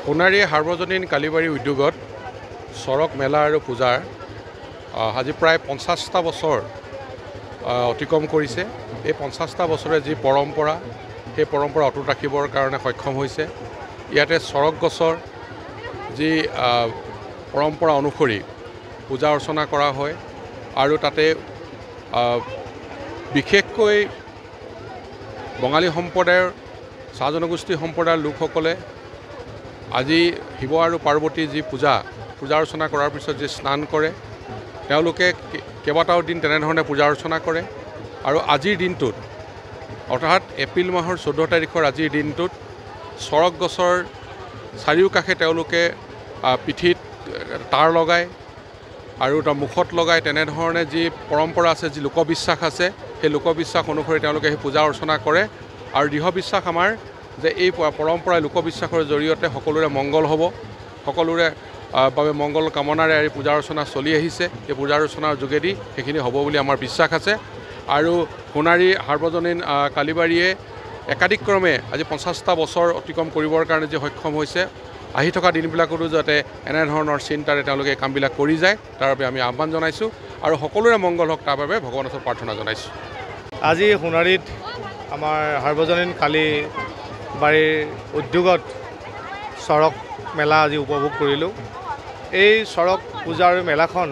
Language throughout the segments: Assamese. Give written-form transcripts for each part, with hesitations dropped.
সোণাৰী সাৰ্বজনীন কালীবাৰী উদ্যোগত চৰক মেলা আৰু পূজাৰ আজি প্ৰায় ৫০টা বছৰ অতিক্ৰম কৰিছে। এই ৫০টা বছৰে যি পৰম্পৰা, সেই পৰম্পৰা অটুট ৰাখিবৰ কাৰণে সক্ষম হৈছে। ইয়াতে চৰক গছৰ যি পৰম্পৰা অনুসৰি পূজা অৰ্চনা কৰা হয় আৰু তাতে বিশেষকৈ বঙালী সম্প্ৰদায়ৰ চাহ জনগোষ্ঠী সম্প্ৰদায়ৰ লোকসকলে আজি শিৱ আৰু পাৰ্বতী যি পূজা অৰ্চনা কৰাৰ পিছত যি স্নান কৰে, তেওঁলোকে কেইবাটাও দিন তেনেধৰণে পূজা অৰ্চনা কৰে। আৰু আজিৰ দিনটোত অৰ্থাৎ এপ্ৰিল মাহৰ 14 তাৰিখৰ আজিৰ দিনটোত চৰক গছৰ চাৰিওকাষে তেওঁলোকে পিঠিত তাঁৰ লগায় আৰু তাৰ মুখত লগাই তেনেধৰণে যি পৰম্পৰা আছে, যি লোকবিশ্বাস আছে, সেই লোকবিশ্বাস অনুসৰি তেওঁলোকে সেই পূজা অৰ্চনা কৰে। আৰু দৃঢ় বিশ্বাস আমাৰ যে এই পৰম্পৰাই লোকবিশ্বাসৰ জৰিয়তে সকলোৰে মংগল হ'ব, সকলোৰে বাবে মংগল কামনাৰে এই পূজা অৰ্চনা চলি আহিছে। এই পূজা অৰ্চনাৰ যোগেদি সেইখিনি হ'ব বুলি আমাৰ বিশ্বাস আছে। আৰু সোণাৰী সাৰ্বজনীন কালীবাৰীয়ে একাধিক্ৰমে আজি ৫০টা বছৰ অতিক্ৰম কৰিবৰ কাৰণে যে সক্ষম হৈছে, আহি থকা দিনবিলাকতো যাতে এনেধৰণৰ চিন্তাৰে তেওঁলোকে কামবিলাক কৰি যায়, তাৰ বাবে আমি আহ্বান জনাইছোঁ আৰু সকলোৰে মংগল হওক তাৰ বাবে ভগৱানৰ ওচৰত প্ৰাৰ্থনা জনাইছোঁ। আজি সোণাৰীত আমাৰ সাৰ্বজনীন কালীবাৰীৰ উদ্যোগত চৰক মেলা আজি উপভোগ কৰিলোঁ। এই চৰক পূজা আৰু মেলাখন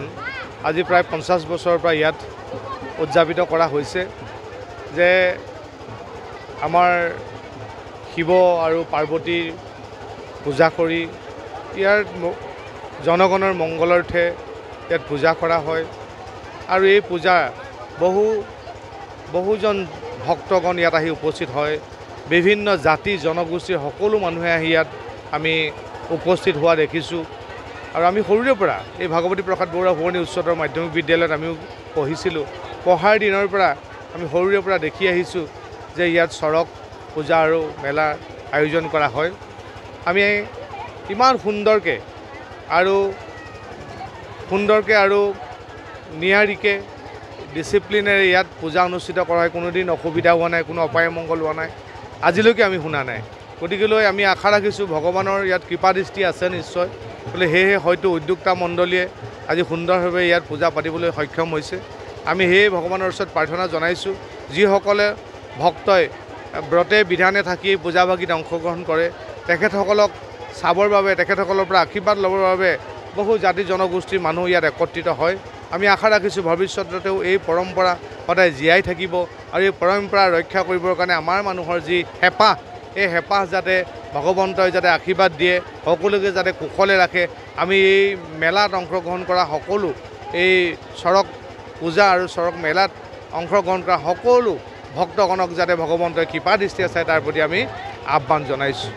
আজি প্ৰায় ৫০ বছৰৰ পৰা ইয়াত উদযাপিত কৰা হৈছে। যে আমাৰ শিৱ আৰু পাৰ্বতীৰ পূজা কৰি ইয়াৰ জনগণৰ মংগলাৰ্থে ইয়াত পূজা কৰা হয়। আৰু এই পূজা বহুজন ভক্তগণ ইয়াত আহি উপস্থিত হয়। বিভিন্ন জাতি জনগোষ্ঠীৰ সকলো মানুহে আহি ইয়াত আমি উপস্থিত হোৱা দেখিছোঁ। আৰু আমি সৰুৰে পৰা এই ভাগৱতী প্ৰসাদ বৰুৱা ভুৱনী উচ্চতৰ মাধ্যমিক বিদ্যালয়ত আমিও পঢ়িছিলোঁ। পঢ়াৰ দিনৰ পৰা আমি সৰুৰে পৰা দেখি আহিছোঁ যে ইয়াত চৰক পূজা আৰু মেলাৰ আয়োজন কৰা হয়। আমি ইমান সুন্দৰকৈ আৰু নিয়াৰিকৈ ডিচিপ্লিনেৰে ইয়াত পূজা অনুষ্ঠিত কৰা হয়। কোনোদিন অসুবিধা হোৱা নাই, কোনো অপায় মংগল হোৱা নাই, আজিলৈকে আমি শুনা নাই। গতিকেলৈ আমি আশা ৰাখিছোঁ ভগৱানৰ ইয়াত কৃপা দৃষ্টি আছে নিশ্চয়। বোলে সেয়েহে হয়তো উদ্যোক্তা মণ্ডলীয়ে আজি সুন্দৰভাৱে ইয়াত পূজা পাতিবলৈ সক্ষম হৈছে। আমি সেয়ে ভগৱানৰ ওচৰত প্ৰাৰ্থনা জনাইছোঁ, যিসকলে ভক্তই ব্ৰতে বিধানে থাকি পূজা ভাগিত অংশগ্ৰহণ কৰে, তেখেতসকলক চাবৰ বাবে, তেখেতসকলৰ পৰা আশীৰ্বাদ ল'বৰ বাবে বহু জাতি জনগোষ্ঠীৰ মানুহ ইয়াত একত্ৰিত হয়। আমি আশা ৰাখিছোঁ ভৱিষ্যতেও এই পৰম্পৰা সদায় জীয়াই থাকিব আৰু এই পৰম্পৰা ৰক্ষা কৰিবৰ কাৰণে আমাৰ মানুহৰ যি হেঁপাহ, এই হেঁপাহ যাতে ভগৱন্তই যাতে আশীৰ্বাদ দিয়ে, সকলোকে যাতে কুশলে ৰাখে। আমি এই মেলাত অংশগ্ৰহণ কৰা সকলো, এই চৰক পূজা আৰু চৰক মেলাত অংশগ্ৰহণ কৰা সকলো ভক্তগণক যাতে ভগৱন্তই কৃপা দৃষ্টি আছে তাৰ প্ৰতি আমি আহ্বান জনাইছোঁ।